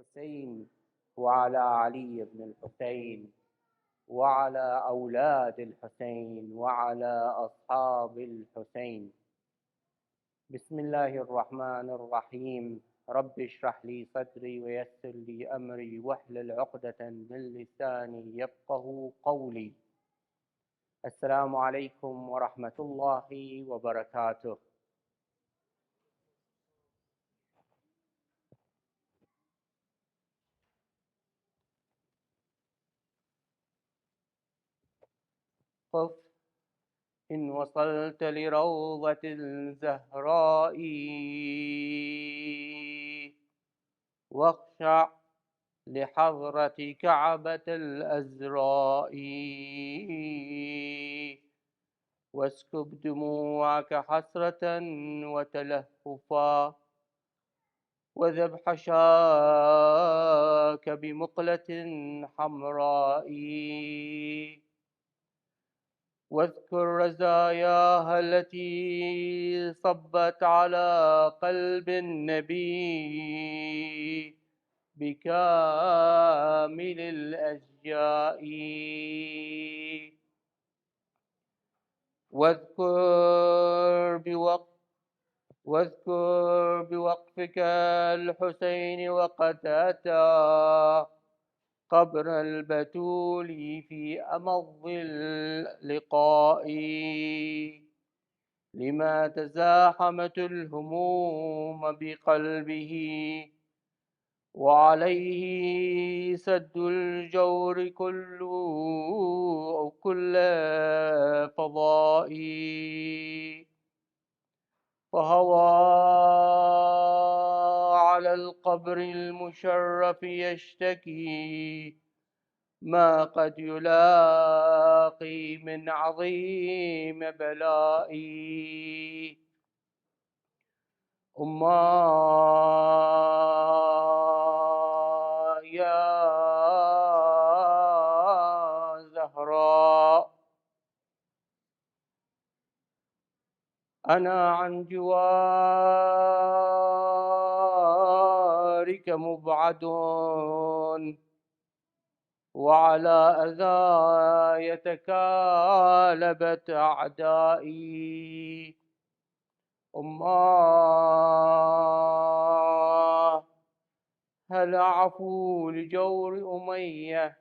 الحسين وعلى علي بن الحسين وعلى أولاد الحسين وعلى أصحاب الحسين. بسم الله الرحمن الرحيم. رب اشرح لي صدري ويسر لي أمري واحلل عقدة من لساني يفقه قولي. السلام عليكم ورحمة الله وبركاته. قف إن وصلت لروضة الزهراء واخشع لحضرة كعبة الأزراء واسكب دموعك حسرة وتلهفا وذب حشاك بمقلة حمراء واذكر رزاياها التي صبت على قلب النبي بكامل الأشجاء واذكر بوقفك الحسين وقد أتى قبر البتول في أمض اللقاء لما تزاحمت الهموم بقلبه وعليه سد الجور كل فضاء فهوى على القبر المشرف يشتكي ما قد يلاقي من عظيم بلاء يا زهراء أنا عن جوارك مبعد وعلى أذاي تكالبت أعدائي هل أعفو لجور أمية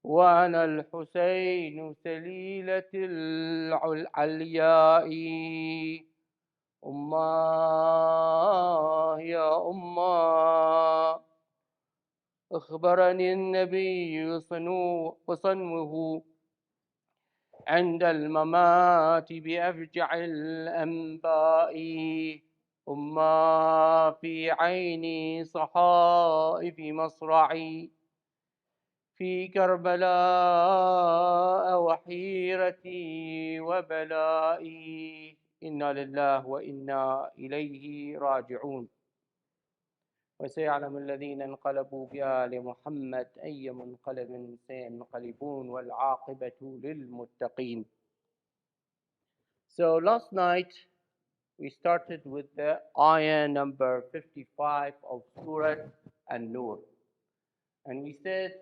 وأنا الحسين سليلة العلياء يا أخبرني النبي صنوه عند الممات بأفجع الأنباء في عيني صحائف مصرعي في كربلاء وحيرتي وبلائي إنا لله وإنا إليه راجعون. وسيعلم الذين انقلبوا بآل محمد أي منقلب سينقلبون والعاقبة للمتقين. So last night we started with the ayah number 55 of Surah An-Nur, and we said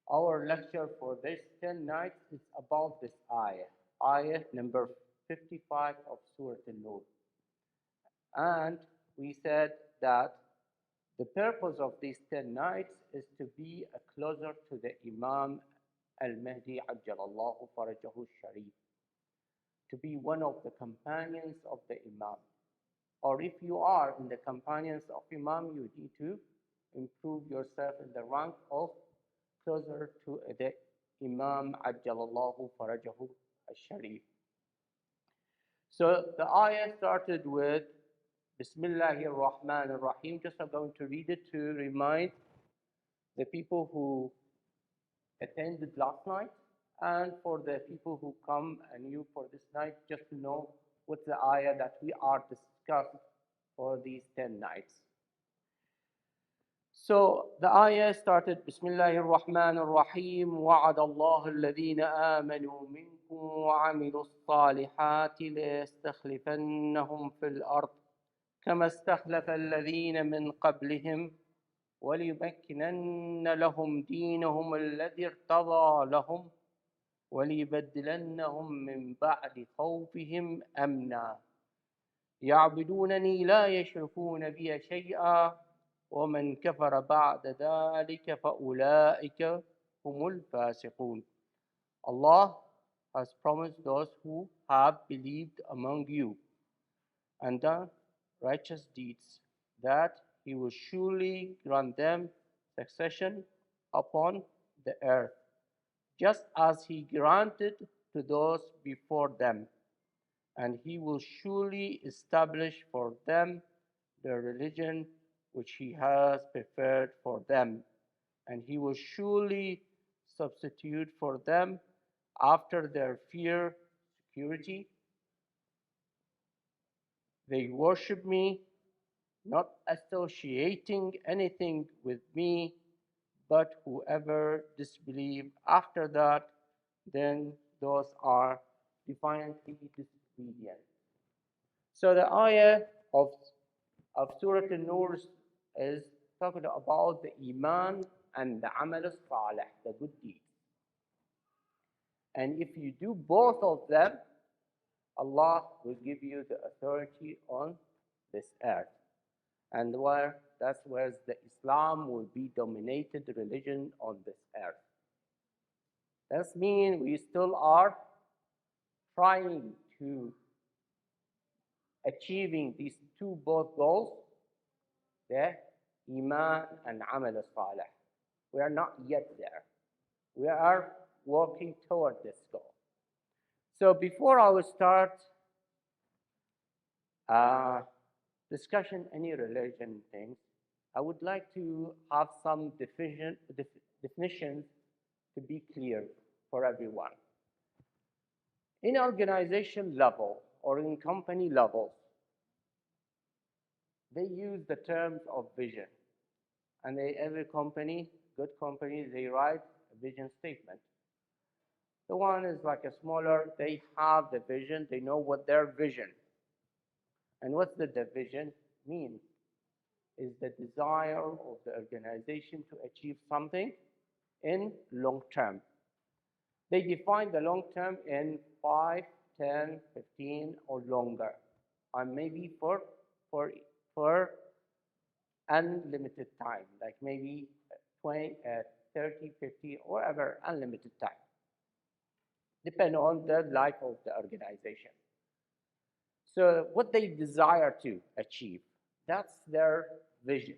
our lecture for this 10 nights is about this ayah number 55 of Surah An-Nur. And we said that the purpose of these 10 nights is to be closer to the Imam al-Mahdi Ajjalallahu Farajahu Sharif, to be one of the companions of the Imam. Or if you are in the companions of Imam, you need to improve yourself in the rank of closer to the Imam Ajjalallahu Farajahu Sharif. So the ayah started with Bismillahir Rahmanir Rahim. Just I'm going to read it to remind the people who attended last night and for the people who come anew for this night, just to know what's the ayah that we are discussing for these 10 nights. So the ayah started Bismillahir Rahmanir Rahim. وعد الله الذين آمنوا منكم وعملوا الصالحات ليستخلفنهم في الأرض كما استخلف الذين من قبلهم وليمكنن لهم دينهم الذي ارتضى لهم وليبدلنهم من بعد خوفهم أمنا يعبدونني لا يشركون بي شيئا ومن كفر بعد ذلك فأولئك هم الفاسقون. Allah has promised those who have believed among you and done righteous deeds that He will surely grant them succession upon the earth, just as He granted to those before them, and He will surely establish for them the religion which He has prepared for them, and He will surely substitute for them after their fear security. They worship me, not associating anything with me, but whoever disbelieves after that, then those are defiantly disobedient. So the ayah of Surah An-Nur is talking about the Iman and the Amal Salih, the good deeds. And if you do both of them, Allah will give you the authority on this earth. And that's where the Islam will be dominated religion on this earth. That means we still are trying to achieving these two both goals, the Iman and Amal Salih. We are not yet there. We are working toward this goal. So before I will start discussion any religion things, I would like to have some definitions to be clear for everyone. In organization level or in company level, they use the terms of vision. And every company, good company, they write a vision statement. The one is like a smaller, they have the vision, they know what their vision. And what the vision means is the desire of the organization to achieve something in long term. They define the long term in 5, 10, 15, or longer, and maybe for unlimited time, like maybe 20, 30, 50, or ever unlimited time, depending on the life of the organization. So what they desire to achieve, that's their vision.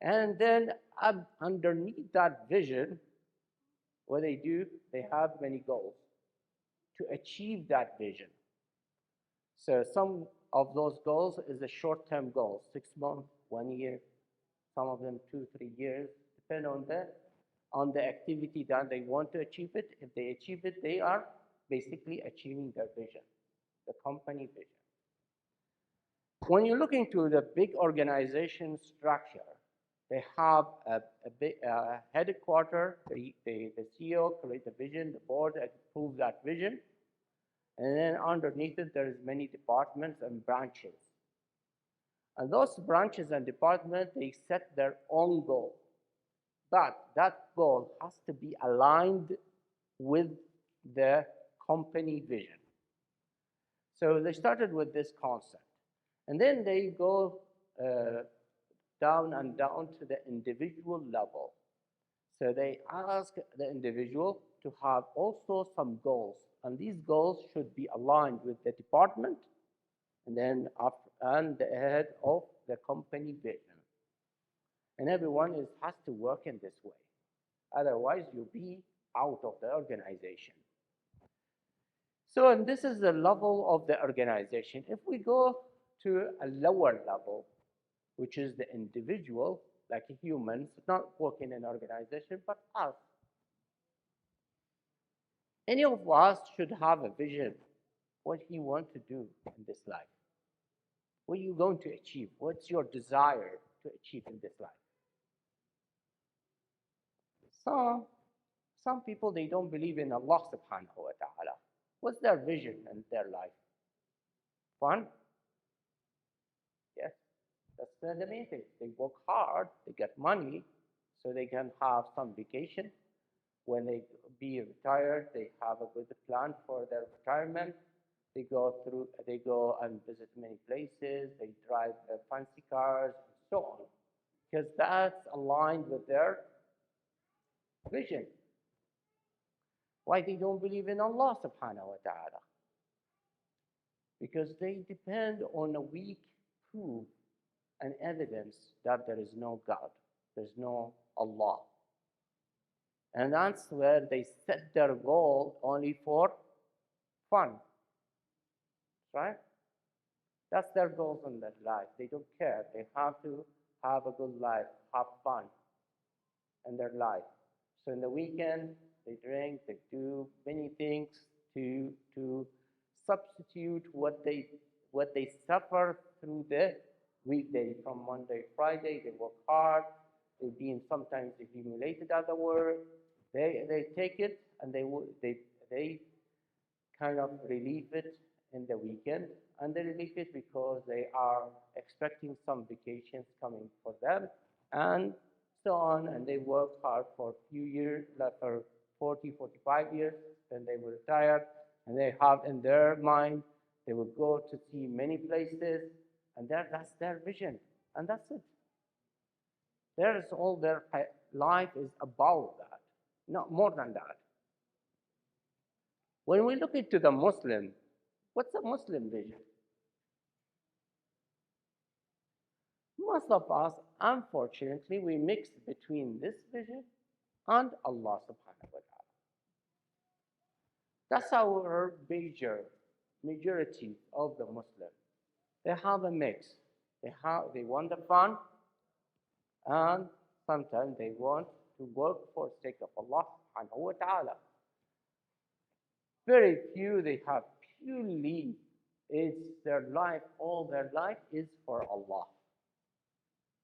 And then underneath that vision, what they do, they have many goals to achieve that vision. So some of those goals is a short-term goal, 6 months, 1 year, some of them 2, 3 years, depend on the activity that they want to achieve it. If they achieve it, they are basically achieving their vision, the company vision. When you look into the big organization structure, they have a big headquarters, the CEO creates a vision, the board approves that vision, and then underneath it, there's many departments and branches. And those branches and departments, they set their own goal. But that goal has to be aligned with the company vision. So they started with this concept. And then they go down and down to the individual level. So they ask the individual to have also some goals. And these goals should be aligned with the department and then and the head of the company vision. And everyone has to work in this way. Otherwise, you'll be out of the organization. So, and this is the level of the organization. If we go to a lower level, which is the individual, like humans, not working in an organization, but us. Any of us should have a vision, what you want to do in this life. What are you going to achieve? What's your desire to achieve in this life? Some people, they don't believe in Allah subhanahu wa ta'ala. What's their vision in their life? Fun? That's the main thing. They work hard, they get money, so they can have some vacation. When they be retired, they have a good plan for their retirement. They go and visit many places. They drive fancy cars and so on, because that's aligned with their vision. Why they don't believe in Allah subhanahu wa ta'ala? Because they depend on a weak proof and evidence that there is no God, there's no Allah. And that's where they set their goal only for fun, right? That's their goals in their life. They don't care. They have to have a good life, have fun in their life. So in the weekend, they drink, they do many things to substitute what they suffer through the weekday. From Monday, Friday, they work hard. They've been sometimes humiliated at the work. They take it and they kind of relieve it in the weekend, and they relieve it because they are expecting some vacations coming for them, and so on, and they work hard for a few years, like for 40, 45 years, then they will retire, and they have in their mind, they will go to see many places, and that's their vision, and that's it. There's all their life is about that, not more than that. When we look into the Muslim, what's a Muslim vision? Most of us, unfortunately, we mix between this vision and Allah subhanahu wa ta'ala. That's our majority of the Muslims. They have a mix. They want the fun, and sometimes they want to work for the sake of Allah subhanahu wa ta'ala. Very few they have purely, it's their life, all their life is for Allah.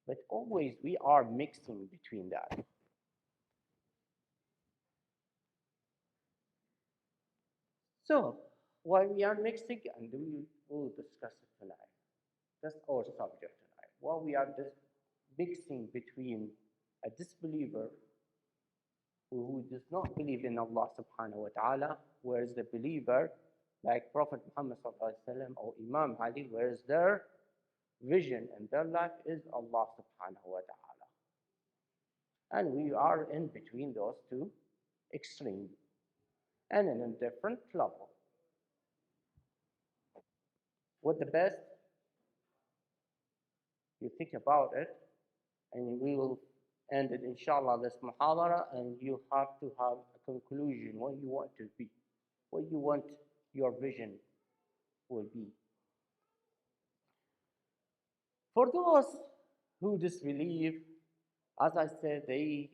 But always we are mixing between that. So, why we are mixing, and we will discuss it tonight. That's our subject tonight. Why we are mixing between a disbeliever who does not believe in Allah subhanahu wa ta'ala, whereas the believer, like Prophet Muhammad sallallahu alaihi wasallam or Imam Ali, whereas their vision and their life is Allah subhanahu wa ta'ala. And we are in between those two extremes and in a different level. What the best, you think about it, and we will end it inshallah this muhadara, and you have to have a conclusion, what you want to be, what you want your vision will be. For those who disbelieve, as I said, they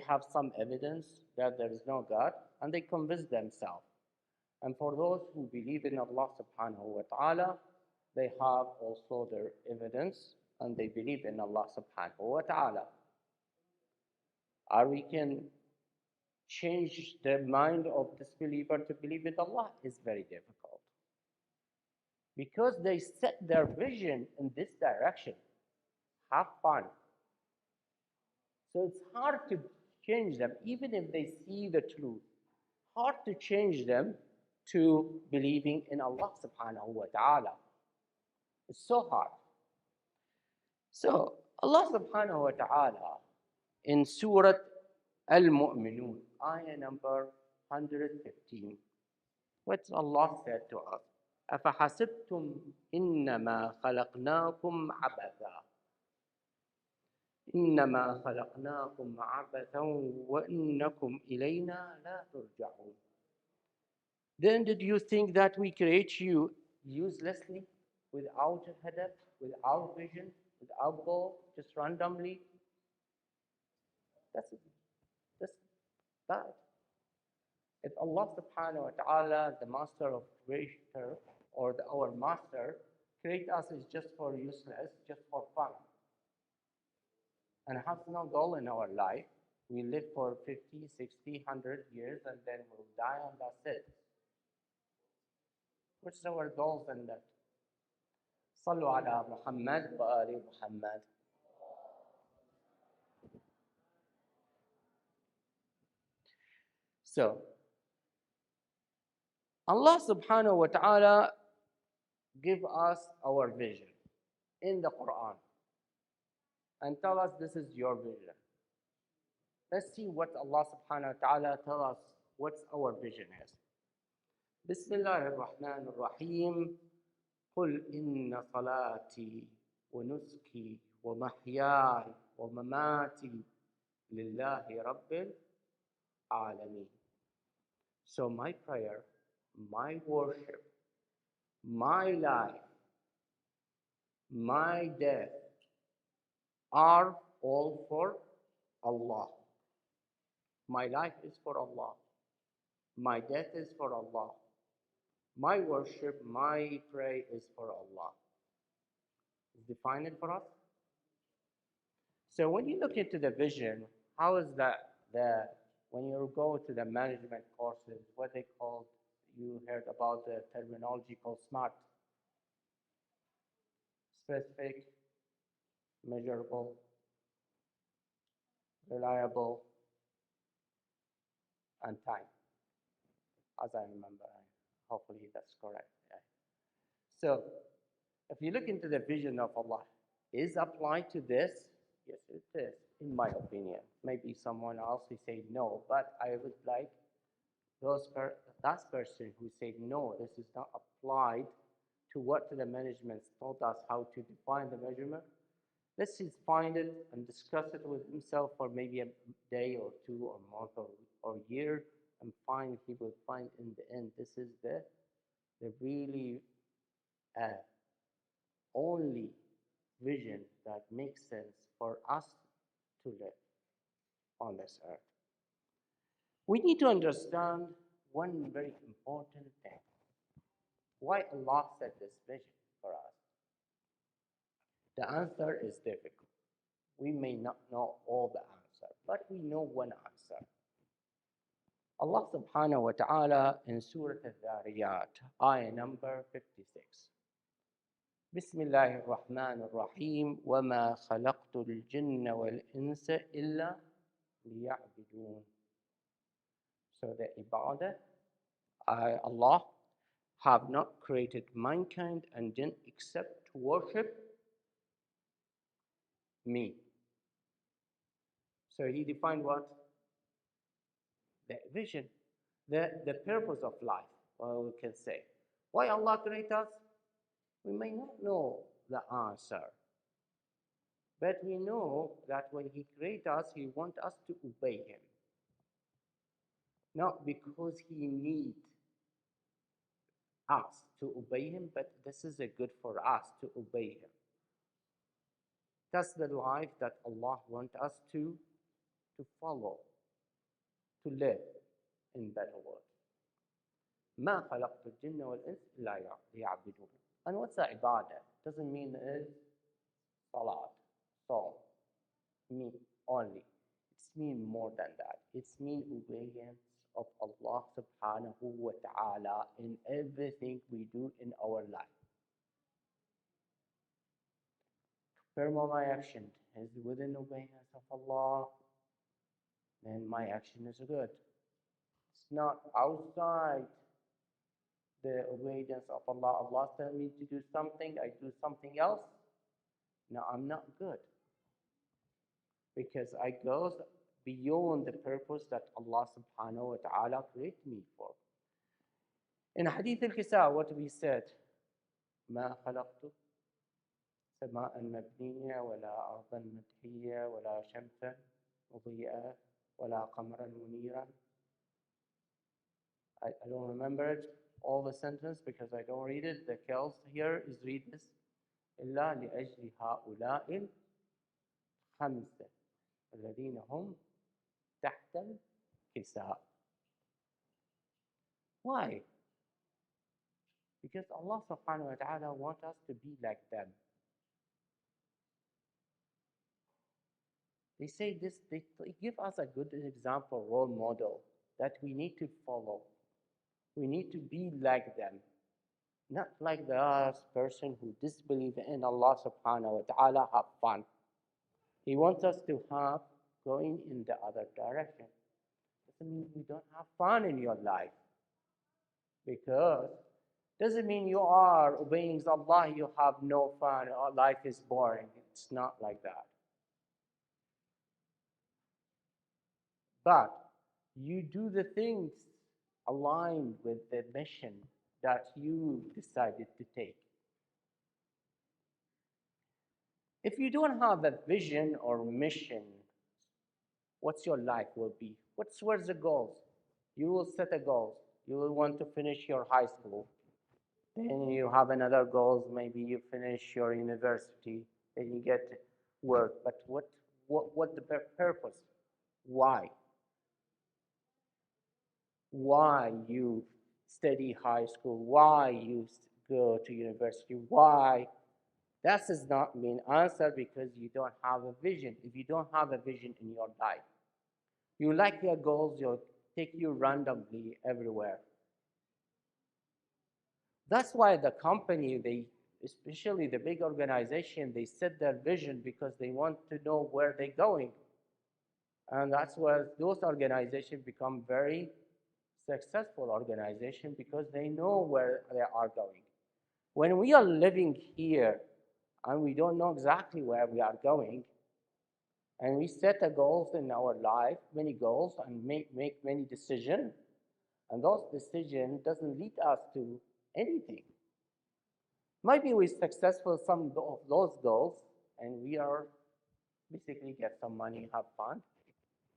have some evidence that there is no God, and they convince themselves. And for those who believe in Allah subhanahu wa ta'ala, they have also their evidence, and they believe in Allah subhanahu wa ta'ala. Or we can change the mind of disbeliever to believe in Allah is very difficult, because they set their vision in this direction. Have fun. So it's hard to change them, even if they see the truth. Hard to change them to believing in Allah subhanahu wa ta'ala. It's so hard. So Allah subhanahu wa ta'ala in Surah Al-Mu'minun, ayah number 115, what Allah said to us, أَفَحَسِبْتُمْ إِنَّمَا خَلَقْنَاكُمْ عَبَثًا إِنَّمَا خَلَقْنَاكُمْ عَبَثًا وَإِنَّكُمْ إِلَيْنَا لَا تُرْجَعُونَ. Then did you think that we create you uselessly, without a headache, without vision, without goal, just randomly? That's that. If Allah subhanahu wa ta'ala, the master of creator, or our master, create us is just for useless, just for fun, and has no goal in our life, we live for 50, 60, 100 years, and then we'll die, and that's it. What's our goals in that? صلوا على محمد وآل محمد. So, Allah subhanahu wa ta'ala give us our vision in the Quran and tell us this is your vision. Let's see what Allah subhanahu wa ta'ala tell us what our vision is. Bismillah ar-Rahman ar-Rahim. قل إن صلاتي ونسكي ومحياي ومماتي لله رب العالمين. So my prayer, my worship, my life, my death are all for Allah. My life is for Allah. My death is for Allah. My worship, my prayer is for Allah. Define it for us. So when you look into the vision, how is that when you go to the management courses, what they call, you heard about the terminology called SMART: specific, measurable, reliable, and time, as I remember. Hopefully that's correct. Yeah. So if you look into the vision of Allah, is applied to this? Yes, it is, in my opinion. Maybe someone else will say no, but I would like that person who said no, this is not applied to what the management told us how to define the measurement. Let's just find it and discuss it with himself for maybe a day or two or month or year, and he will find in the end this is the really only vision that makes sense for us to live on this earth. We need to understand one very important thing. Why Allah set this vision for us? The answer is difficult. We may not know all the answer, but we know one answer. Allah subhanahu wa ta'ala in Surah Al-Dhariyat, ayah number 56. بسم الله الرحمن الرحيم وما خلقت الجن والإنس إلا ليعبدون. So the ibadah, Allah have not created mankind and jinn except to worship me. So he defined what? The vision, the purpose of life, or we can say. Why Allah create us? We may not know the answer. But we know that when He created us, He wants us to obey Him. Not because He needs us to obey Him, but this is a good for us to obey Him. That's the life that Allah wants us to follow, to live in better world. ما خلقت الجن والإنس إلا ليعبدون. And what's the ibadah? Doesn't mean it's salat, sawm, me only. It's mean more than that. It's mean obedience of Allah subhanahu wa ta'ala in everything we do in our life. Wherever my action is within obedience of Allah, then my action is good. It's not outside the obedience of Allah. Allah tells me to do something, I do something else. No, I'm not good. Because I go beyond the purpose that Allah subhanahu wa ta'ala created me for. In Hadith al-Kisa, what we said, ما خلقت سماء مبنية ولا أرضا مدحية ولا شمسا مضيئة ولا قمرا منيرا. I don't remember it, all the sentence, because I don't read it. The Kels here is read this. إلا لأجل هؤلاء الخمسة الذين هم تحت الكساء. Why? Because Allah subhanahu wa ta'ala wants us to be like them. They say this, they give us a good example, role model that we need to follow. We need to be like them. Not like the person who disbelieves in Allah subhanahu wa ta'ala have fun. He wants us to have going in the other direction. Doesn't mean you don't have fun in your life, because doesn't mean you are obeying Allah, you have no fun, or life is boring. It's not like that. But you do the things aligned with the mission that you decided to take. If you don't have a vision or mission, what's your life will be? Where's the goals? You will set a goal. You will want to finish your high school. Then you have another goals. Maybe you finish your university. Then you get work. But what the purpose? Why? Why you study high school? Why you go to university? Why? That does not mean answer, because you don't have a vision. If you don't have a vision in your life, you like your goals, you'll take you randomly everywhere. That's why the company, especially the big organization, they set their vision because they want to know where they're going. And that's where those organizations become very successful organizations, because they know where they are going. When we are living here and we don't know exactly where we are going, and we set a goals in our life, many goals, and make many decisions, and those decisions doesn't lead us to anything. Maybe we're successful some of those goals, and we are basically get some money, have fun,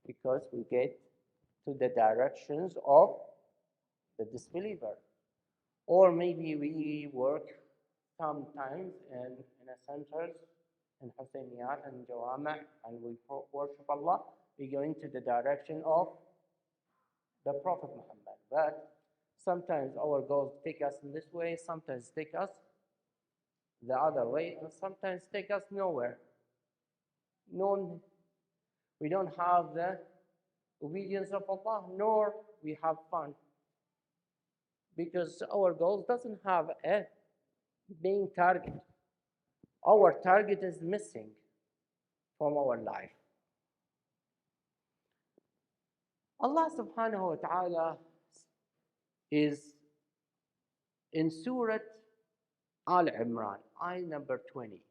because we get to the directions of the disbeliever. Or maybe we work sometimes in a centers, in Husseyniyat and Jawama, and we worship Allah. We go into the direction of the Prophet Muhammad. But sometimes our goals take us in this way, sometimes take us the other way, and sometimes take us nowhere. We don't have the obedience of Allah, nor we have fun, because our goals doesn't have a main target. Our target is missing from our life. Allah subhanahu wa ta'ala is in Surah Al Imran, ayah number 20.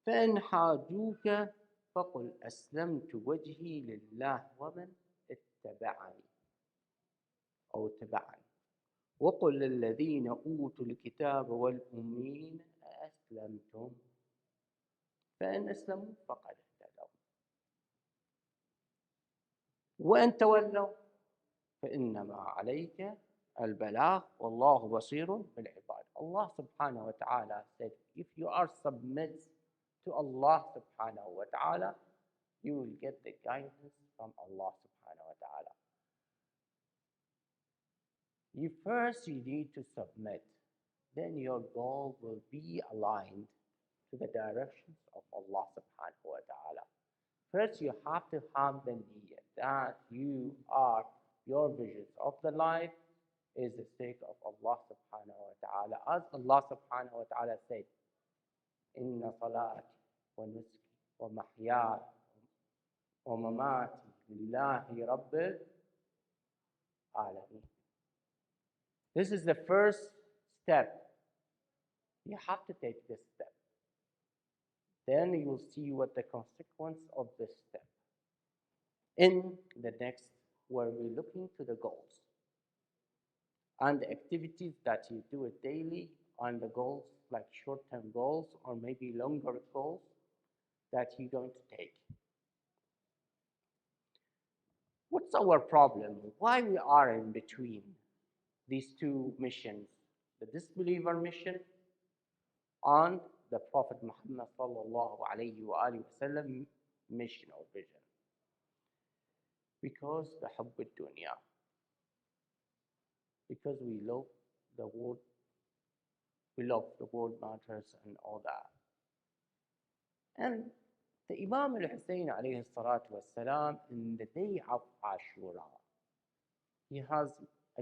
فإن حاجوك فقل أسلمت وجهي لله ومن اتبعني أو اتبعني وقل للذين أوتوا الكتاب والأمين أسلمتم فإن أسلموا فقد اهتدوا وإن تولوا فإنما عليك البلاغ والله بصير بالعباد. Allah subhanahu wa ta'ala said, if you are submit to Allah subhanahu wa ta'ala, you will get the guidance from Allah subhanahu wa ta'ala. You need to submit. Then your goal will be aligned to the directions of Allah subhanahu wa ta'ala. First, you have to have the niyyah that your visions of the life is the sake of Allah subhanahu wa ta'ala. As Allah subhanahu wa ta'ala said, Inna salati wa nuski wa mahyaya wa mamati lillahi rabbil alamin. This is the first step. You have to take this step. Then you will see what the consequence of this step. In the next, where we're looking to the goals and the activities that you do it daily, on the goals, like short-term goals or maybe longer goals that you're going to take. What's our problem? Why we are in between these two missions, the disbeliever mission and the Prophet Muhammad sallallahu alayhi wa sallam mission or vision? Because the hubb dunya, because we love the world matters and all that. And the Imam al-Hussein alayhi salatu wassalam, in the day of Ashura, he has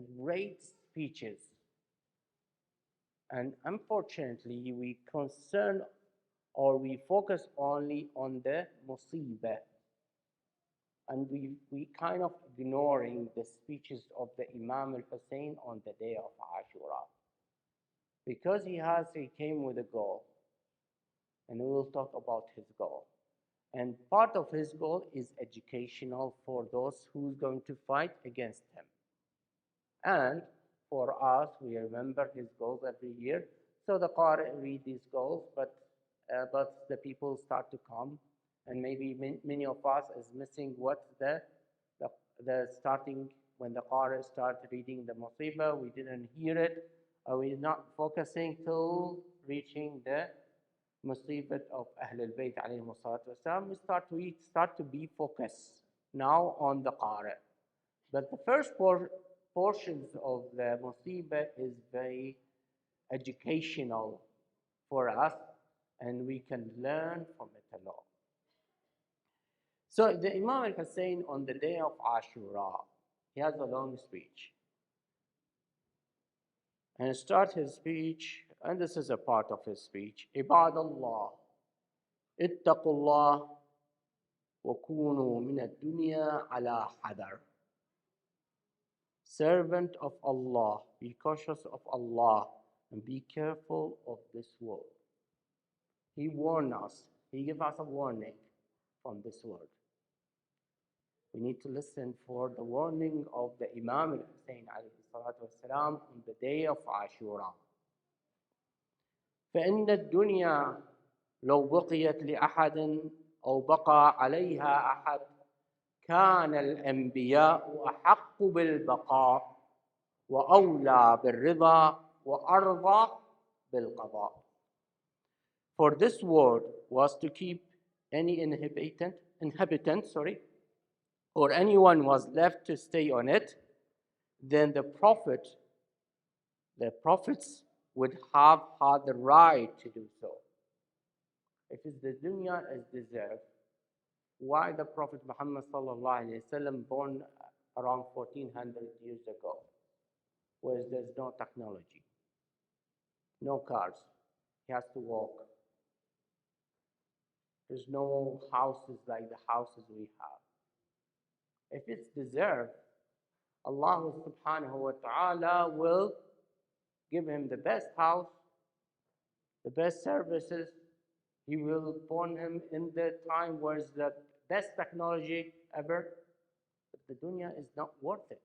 great speeches. And unfortunately, we concern or we focus only on the musibah. And we kind of ignoring the speeches of the Imam al-Hussein on the day of Ashura. Because he came with a goal. And we will talk about his goal. And part of his goal is educational for those who's going to fight against him. And for us, we remember his goals every year. So the Qari read these goals, but the people start to come, and maybe many of us is missing what the starting when the Qari started reading the Musibah. We didn't hear it. We're not focusing till reaching the Musibat of Ahlul Bayt alayhi salatu wasalam. We start to be focused now on the Qari. But the first portions of the Musibah is very educational for us, and we can learn from it a lot. So the Imam al-Hussein on the day of Ashura, he has a long speech. And start his speech, and this is a part of his speech. Ibadallah, ittaqullah, wa kunu min ad-dunya ala hadar. Servant of Allah, be cautious of Allah, and be careful of this world. He warned us. He gave us a warning from this world. We need to listen for the warning of the Imam al-Hussein alayhi salatu wasalam on the day of Ashura. فإن الدنيا لو بقيت لأحد أو بقى عليها أحد كان الأنبياء أحق بالبقاء وأولى بالرضا وأرضى بالقضاء. For this world was to keep any inhabitant, or anyone was left to stay on it, then the prophets would have had the right to do so. If the dunya is deserved, why the Prophet Muhammad sallallahu alaihi wasallam born around 1400 years ago, where there's no technology, no cars, he has to walk. There's no houses like the houses we have. If it's deserved, Allah subhanahu wa ta'ala will give him the best house, the best services. He will born him in the time where it's the best technology ever. But the dunya is not worth it.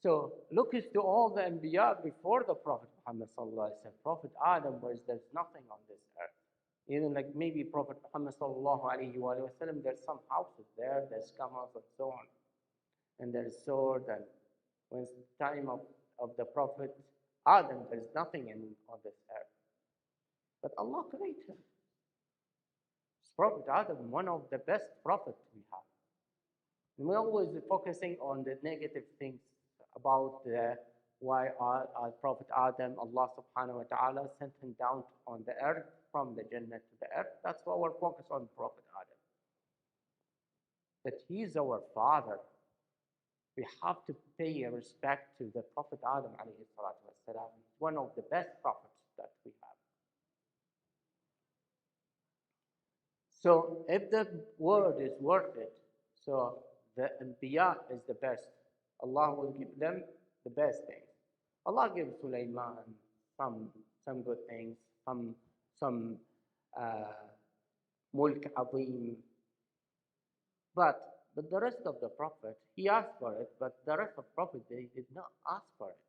So look to all the Anbiya before the Prophet Muhammad sallallahu alaihi wasallam. Prophet Adam, where there's nothing on this earth. Even like maybe Prophet Muhammad sallallahu alaihi wasallam, there's some houses there, there's camels and so on, and there's sword. And when it's the time of the Prophet Adam, there's nothing on this earth. But Allah created him. Prophet Adam, one of the best prophets we have. And we're always focusing on the negative things about why our Prophet Adam, Allah subhanahu wa ta'ala sent him down on the earth, from the Jannah to the earth. That's why we're focused on Prophet Adam. That he's our father. We have to pay respect to the Prophet Adam alayhi salatu wasalam. He's one of the best prophets that we have. So if the word is worth it, so the Anbiya is the best. Allah will give them the best things. Allah gives Sulaiman some good things, some mulk azim. But the rest of the prophet, he asked for it, but the rest of the prophet, they did not ask for it.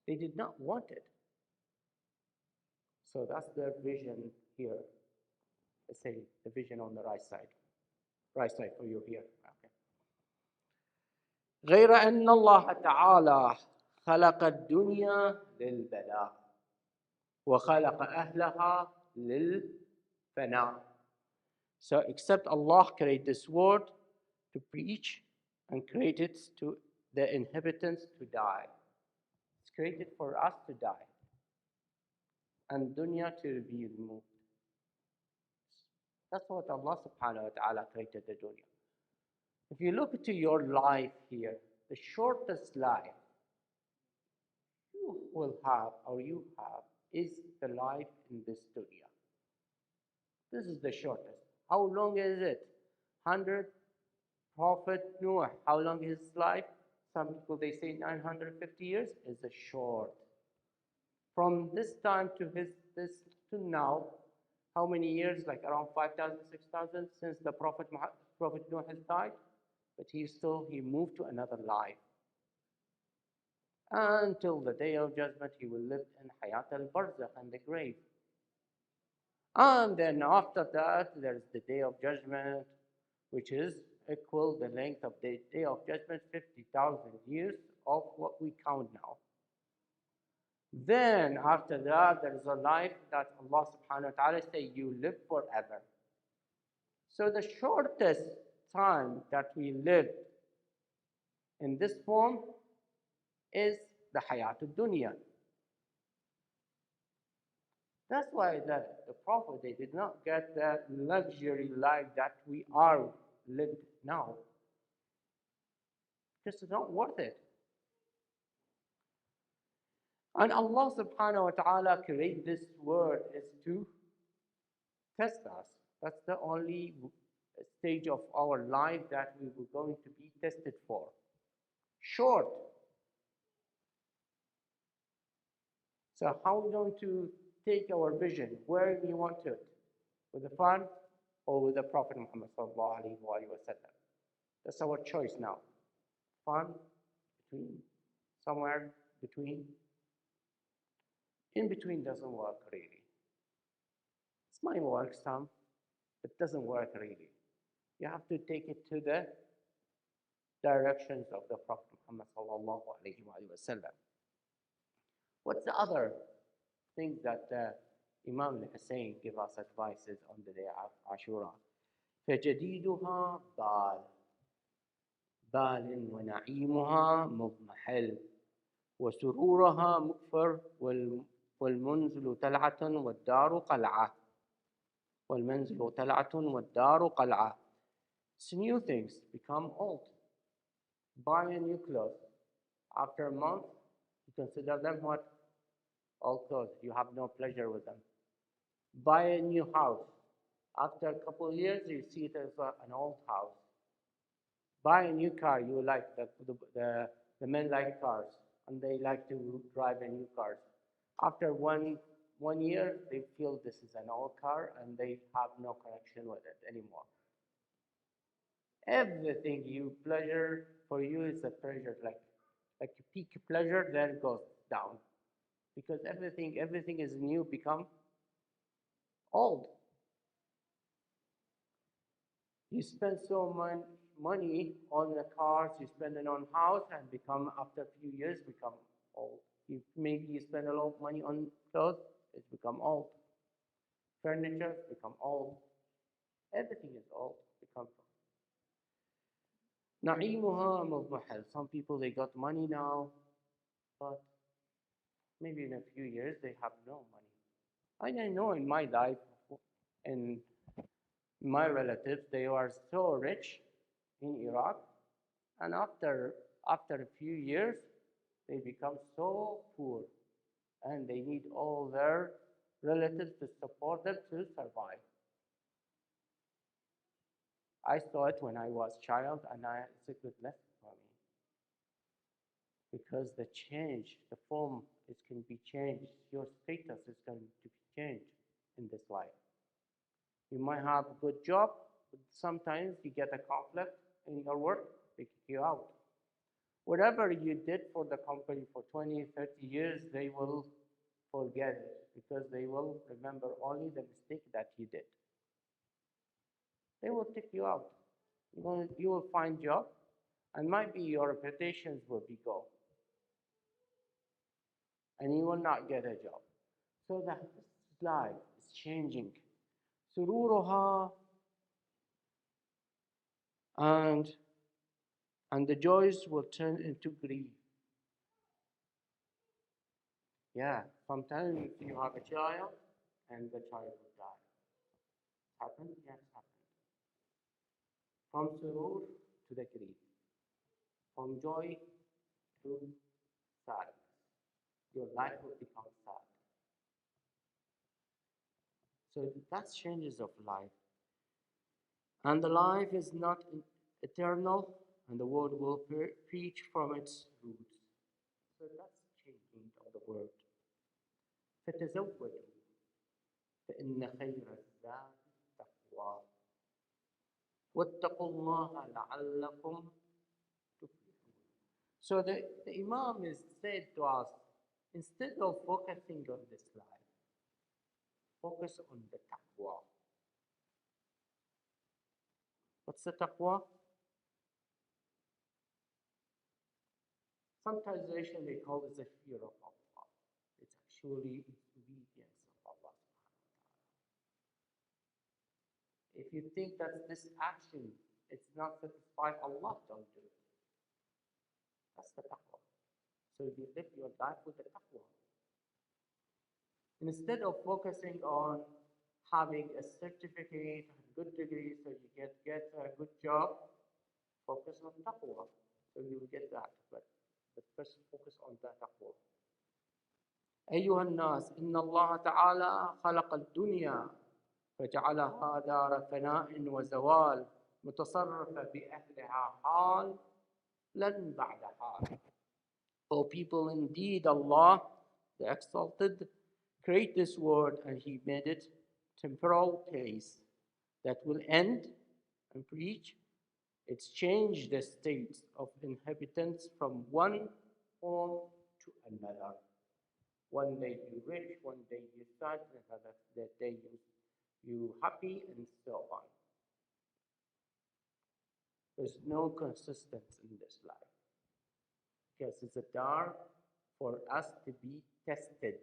They did not want it. So that's their vision here. Let's say the vision on the right side. Right side for you here. Okay. غير أن الله تعالى خلق الدنيا للبلاء وخلق أهلها للفناء. So except Allah created this world to preach and created to the inhabitants to die. It's created for us to die and dunya to be removed. That's what Allah subhanahu wa ta'ala created the dunya. If you look into your life here, the shortest life you will have or you have is the life in this dunya. This is the shortest. How long is it? 100. Prophet Noah, how long is his life? Some people they say 950 years is a short. From this time to this to now, how many years? Like around 5,000, 6,000 since the Prophet Noah has died, but he moved to another life. Until the day of judgment, he will live in Hayat al-Barzakh and the grave. And then after that, there's the day of judgment, which is equal the length of the day of judgment, 50,000 years of what we count now. Then after that, there is a life that Allah subhanahu wa ta'ala say you live forever. So the shortest time that we live in this form is the Hayat al-Dunya. That's why the Prophet, they did not get the luxury life that we are lived now. This is not worth it. And Allah subhanahu wa ta'ala created this world is to test us. That's the only stage of our life that we were going to be tested for. Short. So how are we going to take our vision? Where we want it? With the fun or with the Prophet Muhammad sallallahu alaihi wasallam? That's our choice now. Fun, between, somewhere between. In between doesn't work really. It might work some, but it doesn't work really. You have to take it to the directions of the Prophet Muhammad sallallahu alaihi wasallam. What's the other things that Imam al-Hussein give us advices on the day of Ashura? فجديدها بال ونعيمها مضمحل وسرورها مكفر والمنزل تلعة والدار قلعة والمنزل تلعة والدار قلعة. It's new things become old. Buy a new clothes. After a month, you consider them what? Old clothes. You have no pleasure with them. Buy a new house. After a couple of years, you see it as an old house. Buy a new car. You like the men like cars, and they like to drive a new cars. After one year, they feel this is an old car, and they have no connection with it anymore. Everything you pleasure for you is a pleasure, like you peak pleasure, then it goes down, because everything is new, become old. You spend so much money on the cars, you spend it on house, and become after a few years become old. Maybe you spend a lot of money on clothes, it's become old. Furniture become old. Everything is old. Become نعيمها مضمحل. Some people they got money now, but maybe in a few years they have no money. I know in my life, and my relatives, they were so rich in Iraq, and after a few years, they become so poor, and they need all their relatives to support them to survive. I saw it when I was a child, and it's a good lesson for me. Because the change, the form, it can be changed. Your status is going to be changed in this life. You might have a good job, but sometimes you get a conflict in your work, they kick you out. Whatever you did for the company for 20, 30 years, they will forget it, because they will remember only the mistake that you did. They will kick you out. You will find job, and maybe your reputations will be gone, and you will not get a job. So that life is changing. Sururuha, and the joys will turn into grief. Yeah, sometimes you have a child, and the child will die. Happened? Yes, happened. From surur to the grief, from joy to sadness. Your life will become sad. So that's changes of life. And the life is not eternal, and the world will preach from its roots. So that's changing of the word. فتزودوا فإن خير الزاد التقوى واتقوا الله لعلكم تفلحون. So the Imam is said to us, instead of focusing on this life, focus on the taqwa. What's the taqwa? Some translation they call it the fear of Allah. It's actually obedience of Allah. If you think that this action it's not satisfying Allah, don't do it. That's the taqwa. So you live your life with the taqwa. Instead of focusing on having a certificate, a good degree, so you get a good job, focus on taqwa. So you will get that. But first focus on the taqwa. أيها الناس إن الله تعالى خلق الدنيا فجعلها دار فناء وزوال متصرف بأهلها حال لن بعد حال. O people, indeed Allah, the Exalted, created this world and He made it temporal place that will end and preach. It's changed the states of inhabitants from one form to another. One day you rich, one day you sad, another day you happy, and so on. There's no consistency in this life. Because it's a dark for us to be tested,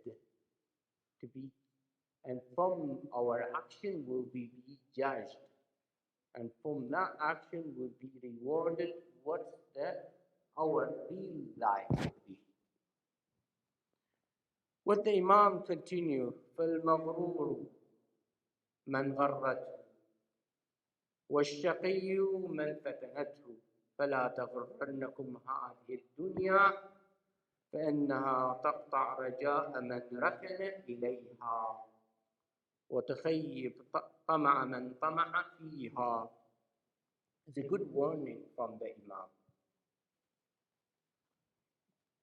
and from our action will be judged, and from that action will be rewarded what our real life will be. What the Imam continue, فالمغرور من غرته والشقي من فتنته فلا تغرنكم هذه الدنيا فإنها تقطع رجاء من ركن إليها وتخيب طمع من طمع فيها. It's a good warning from the Imam.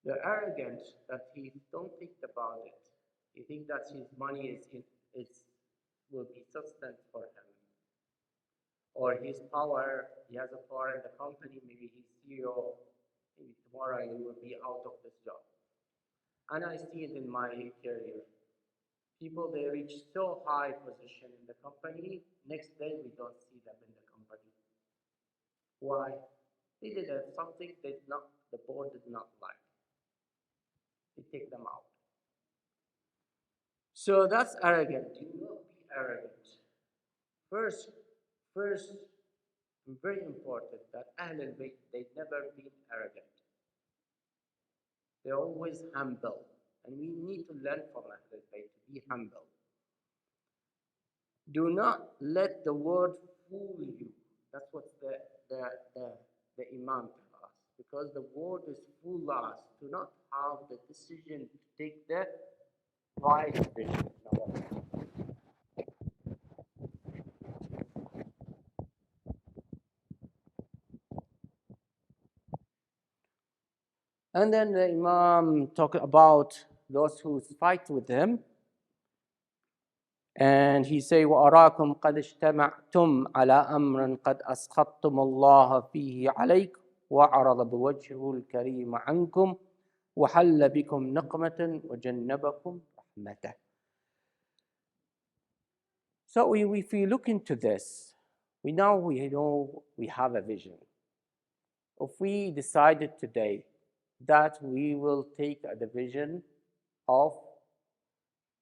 The arrogance that he don't think about it. He think that his money will be sustenance for him. Or his power, he has a power in the company, maybe he's CEO, maybe tomorrow he will be out of this job. And I see it in my career. People, they reach so high position in the company, next day we don't see them in the company. Why? They did something the board did not like. They take them out. So that's arrogant. Do not be arrogant. First, very important that Ahl al-Bayt, they've never been arrogant. They're always humble. And we need to learn from Ahl al-Bayt to be humble. Do not let the world fool you. That's what the Imam tells us. Because the world is fool us. Do not have the decision to take the right decision. And then the Imam talked about those who fight with him. And he say, وَأَرَاكُمْ قَدْ اجْتَمَعْتُمْ عَلَى أَمْرٍ قَدْ أَسْخَطْتُمُ اللَّهَ فِيهِ عَلَيْكُمْ وَعَرَضَ بِوَجْهِهُ الْكَرِيمَ عَنْكُمْ وَحَلَّ بِكُمْ نِقْمَةً وَجَنَّبَكُمْ رَحْمَةً. So if we look into this, we know we have a vision. If we decided today that we will take the vision of,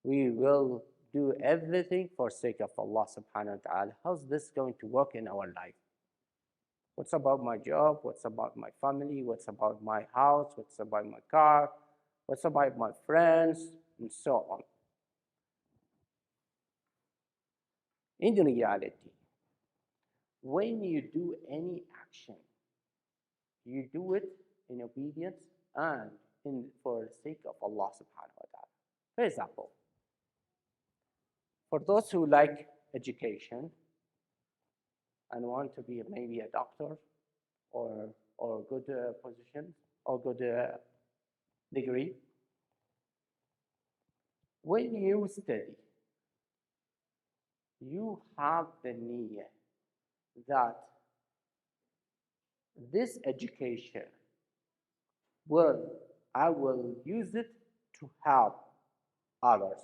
we will do everything for sake of Allah subhanahu wa ta'ala, how's this going to work in our life? What's about my job? What's about my family? What's about my house? What's about my car? What's about my friends? And so on. In reality, when you do any action You do it in obedience and for the sake of Allah subhanahu wa ta'ala. For example, for those who like education and want to be maybe a doctor or good position or good degree, when you study, you have the niyyah that this education I will use it to help others.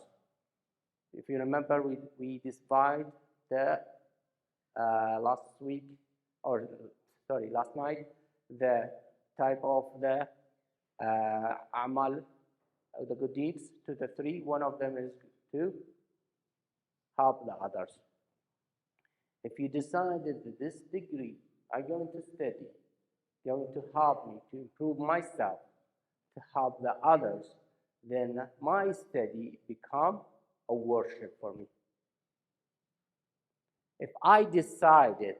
If you remember, we described the last night, the type of the amal, the good deeds to the three. One of them is to help the others. If you decided that this degree I'm going to study, going to help me to improve myself, to help the others, then my study become a worship for me. If I decided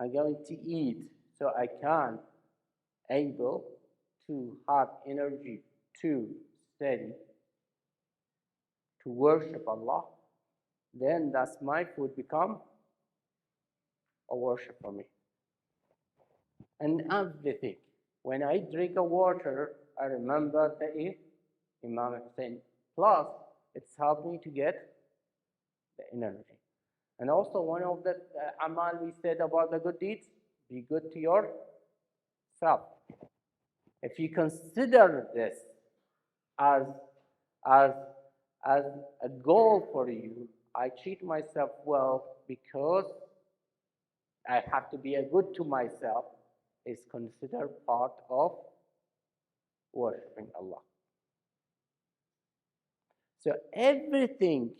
I'm going to eat so I can able to have energy to study, to worship Allah, then that's my food become a worship for me. And everything. When I drink a water, I remember the Imam Hussein. Plus, it's helped me to get the energy. And also one of the amal we said about the good deeds, be good to yourself. If you consider this as a goal for you, I treat myself well because I have to be a good to myself, is considered part of worshiping Allah. So everything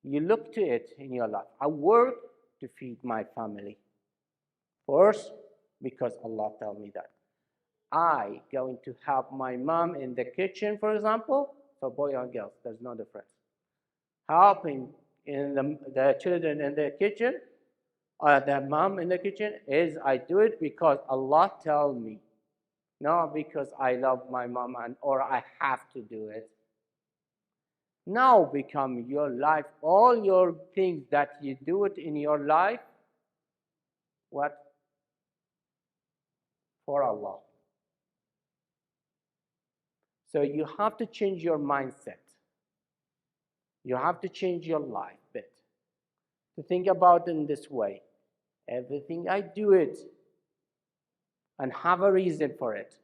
you look to it in your life. I work to feed my family. First, because Allah told me that. I going to help my mom in the kitchen, for example, for boy or girls, there's no difference. Helping in the children in the kitchen, or the mom in the kitchen, is I do it because Allah tells me, not because I love my mom or I have to do it. Now become your life, all your things that you do it in your life, what? For Allah. So you have to change your mindset. You have to change your life a bit. To think about it in this way. Everything I do it and have a reason for it.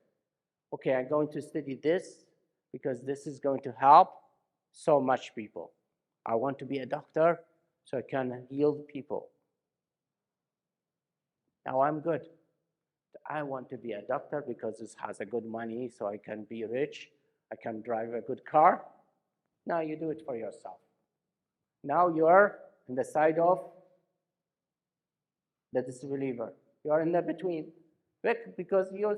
Okay, I'm going to study this because this is going to help so much people. I want to be a doctor so I can heal people. Now I'm good. I want to be a doctor because this has a good money so I can be rich. I can drive a good car. Now you do it for yourself. Now you are on the side of the disbeliever. You are in the between. Because you're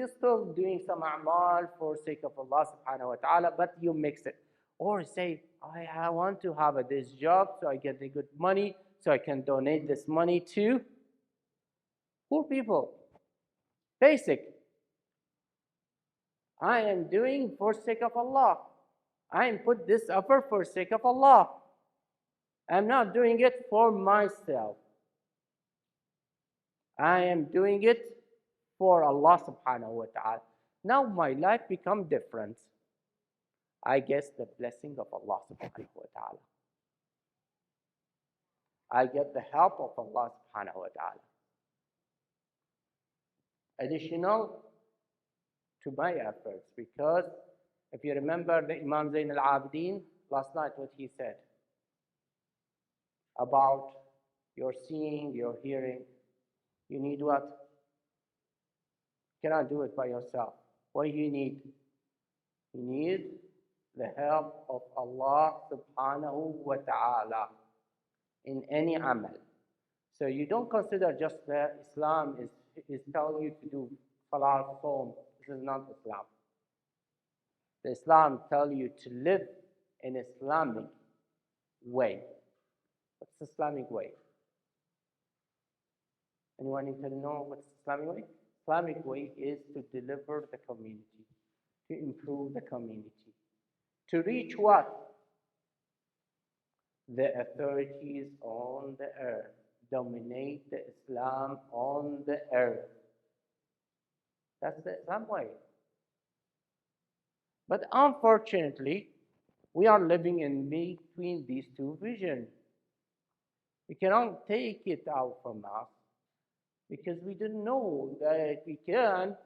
still doing some a'mal for sake of Allah subhanahu wa ta'ala, but you mix it. Or say, I want to have this job so I get the good money, so I can donate this money to poor people. Basic. I am doing for sake of Allah. I am put this effort for sake of Allah. I'm not doing it for myself. I am doing it for Allah subhanahu wa ta'ala. Now my life become different. I guess the blessing of Allah subhanahu wa ta'ala. I get the help of Allah subhanahu wa ta'ala. Additional to my efforts, because if you remember the Imam Zain al-Abidin last night, what he said about your seeing, your hearing, you need what? You cannot do it by yourself. What do you need? You need the help of Allah subhanahu wa ta'ala in any amal. So you don't consider just that Islam is telling you to do salat, saum. This is not Islam. The Islam tells you to live in Islamic way. What's the Islamic way? Anyone need to know what's the Islamic way? Islamic way is to deliver the community, to improve the community, to reach what? The authorities on the earth, dominate the Islam on the earth. That's the Islam way. But unfortunately, we are living in between these two visions. We cannot take it out from us because we didn't know that we can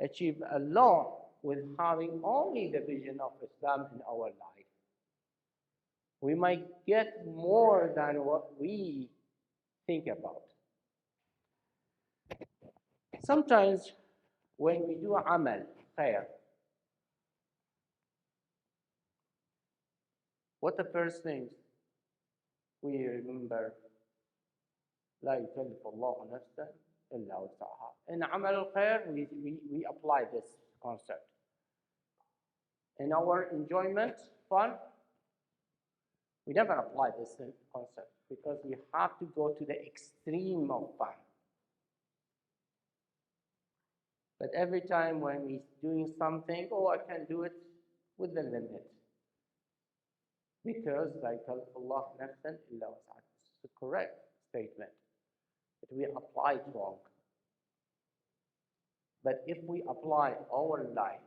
achieve a lot with having only the vision of Islam in our life. We might get more than what we think about. Sometimes when we do amal, khair, what the first things we remember, لا يكلف الله نفسا إلا وسعها. In amal al-khair, we apply this concept. In our enjoyment, fun, we never apply this concept because we have to go to the extreme of fun. But every time when we're doing something, I can do it with the limit. Because like Allah nafsan illa was'at. It's the correct statement. But we apply it wrong. But if we apply our life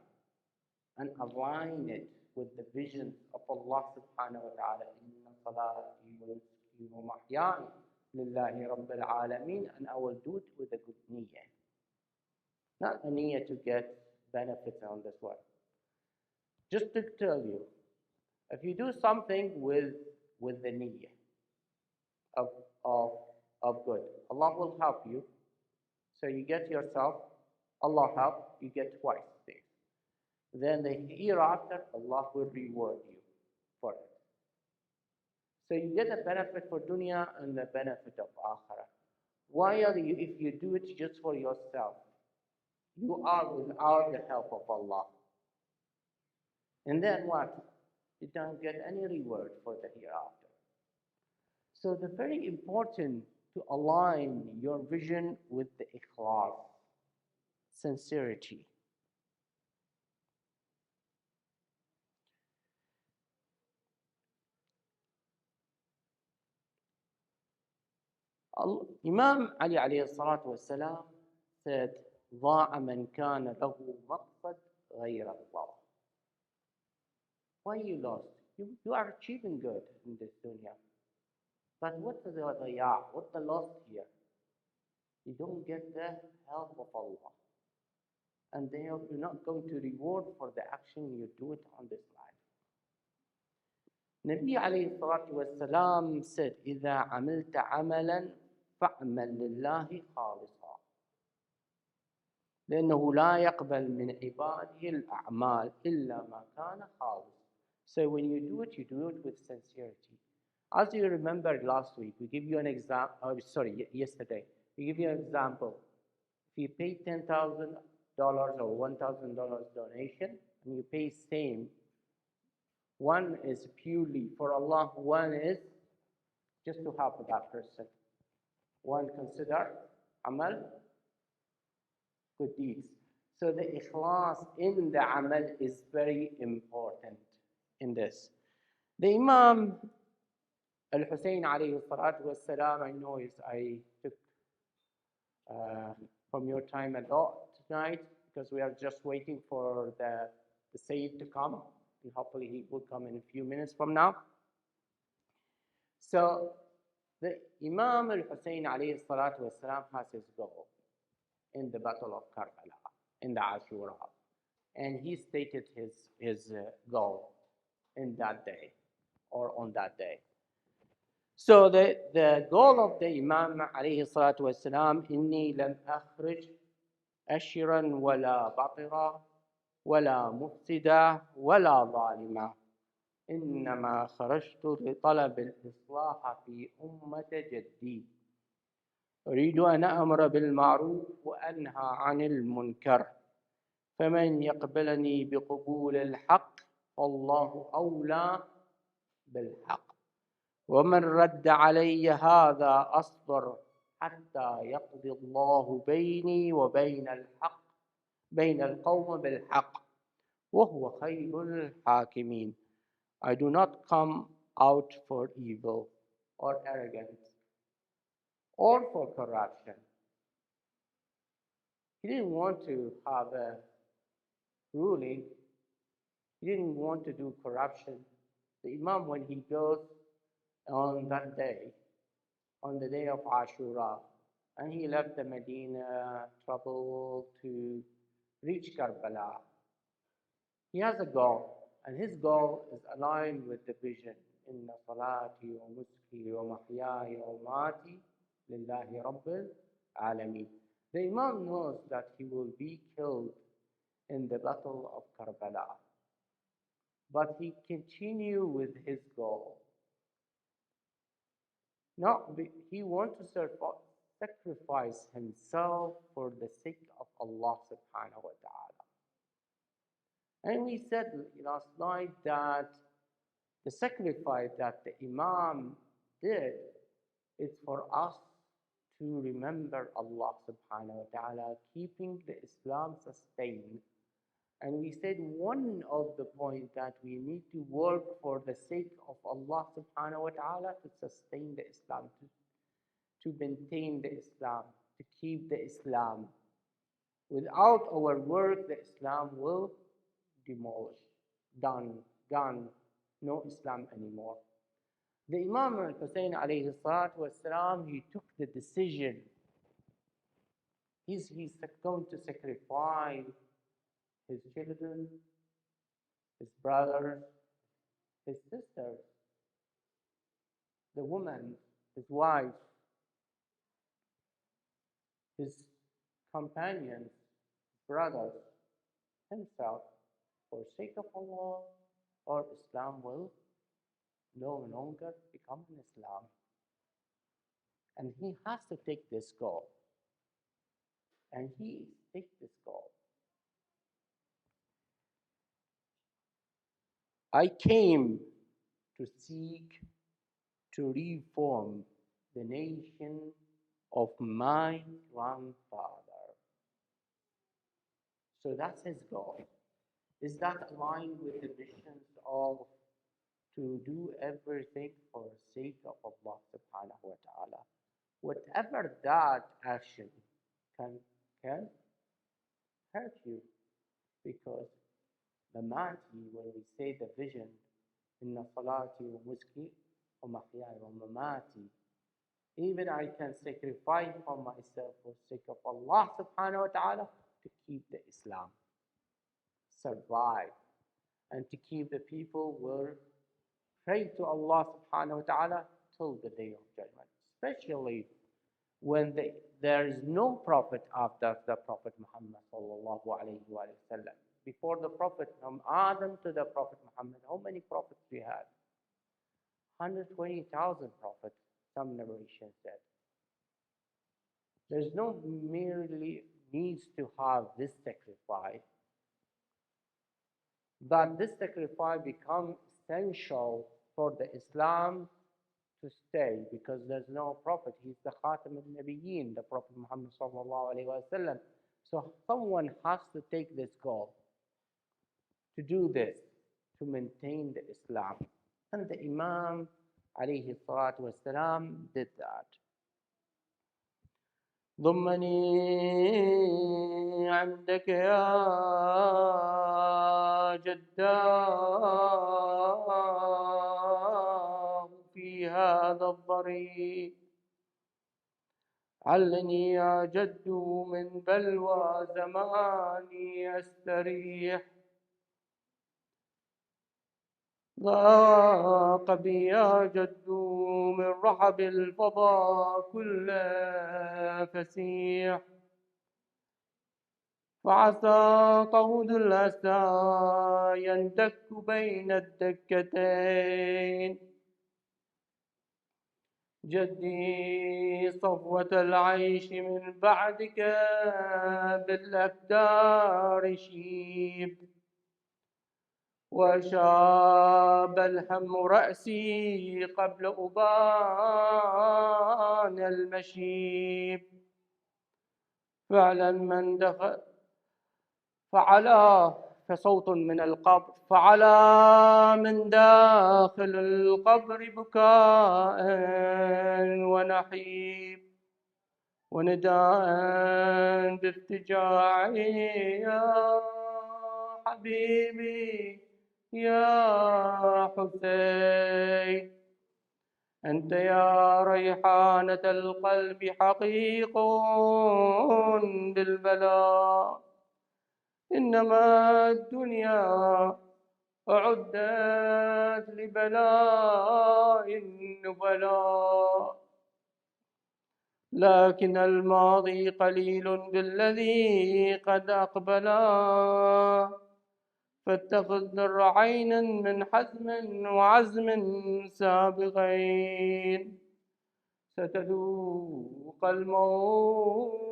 and align it with the vision of Allah subhanahu wa ta'ala, inna salati wa nusuki wa mahyaya lillahi rabbil alameen, and I will do it with a good niyyah. Not a niyyah to get benefits on this one. Just to tell you, if you do something with the niyyah of good, Allah will help you. So you get yourself, Allah help, you get twice things. Then the hereafter, Allah will reward you for it. So you get a benefit for dunya and the benefit of akhirah. Why are you, if you do it just for yourself, you are without the help of Allah. And then what? You don't get any reward for the hereafter. So it's very important to align your vision with the ikhlas, sincerity. Imam Ali alayhi salatu wasalam said, ضاع من كان له مقصد غير الله. Why you lost? You are achieving good in this dunya. But what's the ضياع? What's the loss here? You don't get the help of Allah. And they are not going to reward for the action you do it on this life. Nabi alayhi salatu wasalam said, إذا عملت عملا فاعمل لله خالصا. لأنه لا يقبل من عباده الأعمال إلا ما كان خالص. So when you do it with sincerity. As you remember last week, we give you an example, yesterday, we give you an example. If you pay $10,000 or $1,000 donation, and you pay same, one is purely for Allah, one is just to help that person. One consider amal, good deeds. So the ikhlas in the amal is very important in this. The Imam Al-Hussein alayhi salatu wassalam, I took from your time a lot tonight because we are just waiting for the Sayyid to come. And hopefully he will come in a few minutes from now. So the Imam Al-Hussein alayhi salatu wassalam has his goal in the Battle of Karbala, in the Ashura. And he stated his goal in that day or on that day. So the goal of the Imam alayhi salatu wassalam, إني لم أخرج أشرا ولا بطرا ولا مفسدا ولا ظالما إنما خرجت لطلب الإصلاح في أمة جدي أريد أن أمر بالمعروف وأنهى عن المنكر فمن يقبلني بقبول الحق فالله أولى بالحق ومن رد علي هذا أصبر حتى يقضي الله بيني وبين الحق بين القوم بالحق وهو خير الحاكمين. I do not come out for evil or arrogance or for corruption. He didn't want to have a ruling. He didn't want to do corruption. The Imam, when he goes on that day, on the day of Ashura, and he left the Medina trouble to reach Karbala, he has a goal, and his goal is aligned with the vision. Inna salati wa nusuki wa mahyaya wa mamati lillahi rabbil alameen. The Imam knows that he will be killed in the battle of Karbala, but he continues with his goal. He wants to sacrifice himself for the sake of Allah subhanahu wa ta'ala. And we said last night that the sacrifice that the Imam did is for us to remember Allah subhanahu wa ta'ala, keeping the Islam sustained. And we said one of the points that we need to work for the sake of Allah subhanahu wa ta'ala to sustain the Islam, to maintain the Islam, to keep the Islam. Without our work, the Islam will demolish, gone, no Islam anymore. The Imam al-Hussein alayhi salatu wasalam, he took the decision. He's going to sacrifice his children, his brothers, his sisters, the woman, his wife, his companions, brothers, himself, for sake of Allah, or Islam will no longer become an Islam. And he has to take this goal. And he takes this goal. I came to seek to reform the nation of my grandfather. So that's his goal. Is that aligned with the visions of to do everything for the sake of Allah subhanahu wa ta'ala? Whatever that action can hurt you, because mamati, when we say the vision, inna salati wa nusuki wa mahyaya wa mamati, even I can sacrifice for myself for the sake of Allah subhanahu wa ta'ala to keep the Islam survive, and to keep the people will pray to Allah subhanahu wa ta'ala till the day of judgment, especially when there is no prophet after the Prophet Muhammad sallallahu alayhi wa sallam. Before the Prophet, from Adam to the Prophet Muhammad, how many prophets we had? 120,000 prophets, some narration said. There's no merely needs to have this sacrifice, but this sacrifice becomes essential for the Islam to stay, because there's no prophet. He's the Khatam al-Nabiyyin, the Prophet Muhammad sallallahu alayhi wa sallam. So someone has to take this goal, to do this, to maintain the Islam. And the Imam alayhi salatu wasalam did that. ضمني عندك يا جداه في هذا الضريح علني يا جد من بلوى زماني أستريح ضاق بي يا جد من رحب الفضاء كل فسيح فعسى قود الأسى يندك بين الدكتين جدي صفوة العيش من بعدك بالأكدار شيب وشاب الهم رأسي قبل أبان المشيب. فعلا من دخل فعلا فصوت من القبر، فعلا من داخل القبر بكاء ونحيب ونداء بافتجاع: يا حبيبي يا حسين، أنت يا ريحانة القلب حقيق بالبلاء. إنما الدنيا أعدت لبلاء النبلاء، لكن الماضي قليل بالذي قد أقبلا. فاتخذ ذرعين من حزم وعزم سابقين، ستذوق الموت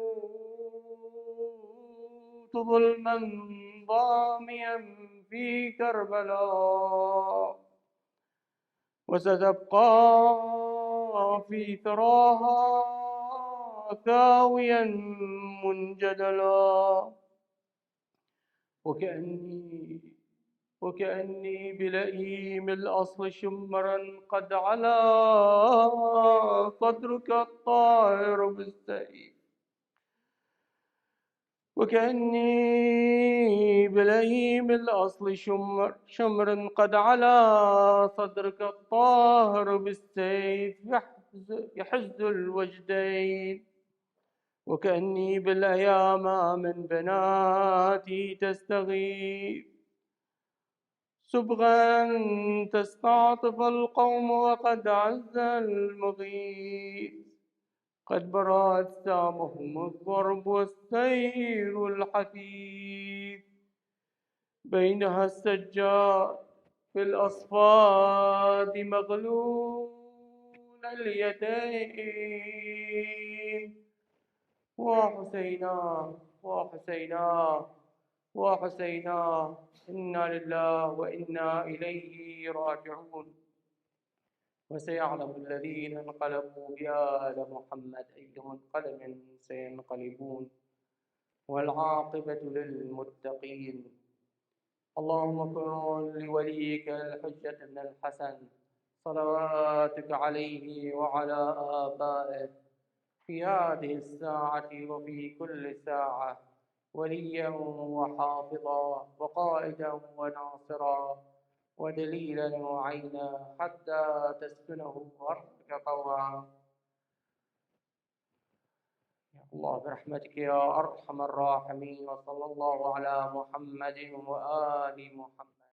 ظلما ضاميا في كربلاء، وستبقى في ثراها ثاويا منجدلا. وكأني بلئيم الأصل شمرا قد علا صدرك الطائر بالسيف. وكأني بلئيم الأصل شمر قد علا صدرك الطاهر بالسيف يحز الوجدين. وكأني بالأيام من بناتي تستغيث سبغا تستعطف القوم وقد عز المغيث. قد برأت سامهم الضرب والسير الحثيث، بينها السجاد في الأصفاد مغلول اليدين. وحسينا وحسينا وحسينا، إنا لله وإنا إليه راجعون. وسيعلم الذين انقلبوا بآل محمد أي منقلب سينقلبون، والعاقبة للمتقين. اللهم كن لوليك الحجة بن الحسن صلواتك عليه وعلى آبائه في هذه الساعة وفي كل ساعة وليا وحافظا وقائدا وناصرا ودليلا وعينا، حتى تسكنه أرضك طوعا. يا الله برحمتك يا أرحم الراحمين، وصلى الله على محمد وآل محمد.